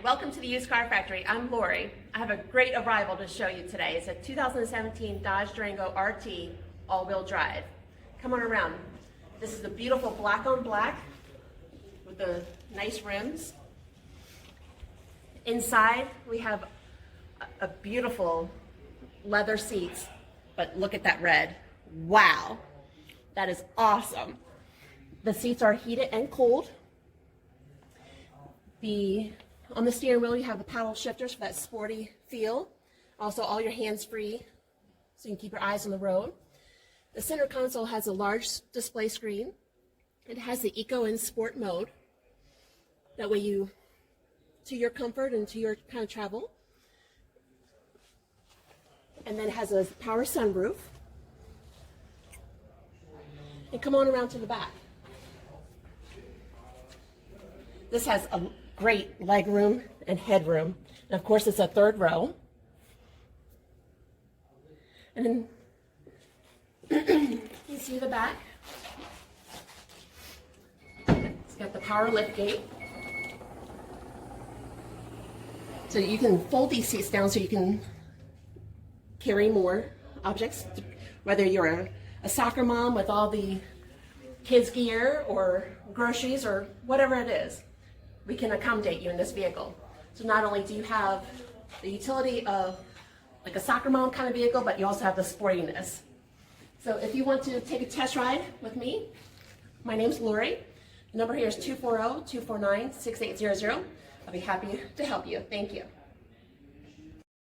welcome to the Used Car Factory. I'm Lori. I have a great arrival to show you today. It's a 2017 Dodge Durango RT all-wheel drive. Come on around. This is the beautiful black on black with the nice rims. Inside we have a beautiful leather seats, but look at that red. Wow, that is awesome. The seats are heated and cooled. On the steering wheel, you have the paddle shifters for that sporty feel. Also, all your hands free, so you can keep your eyes on the road. The center console has a large display screen. It has the Eco and Sport mode. That way to your comfort and to your kind of travel. And then it has a power sunroof. And come on around to the back. This has a great leg room and headroom. And of course, it's a third row. And then you see the back. It's got the power lift gate. So you can fold these seats down so you can carry more objects, whether you're a soccer mom with all the kids' gear or groceries or whatever it is. We can accommodate you in this vehicle. So not only do you have the utility of like a soccer mom kind of vehicle, but you also have the sportiness. So if you want to take a test ride with me, my name's Lori. The number here is 240-249-6800. I'll be happy to help you. Thank you.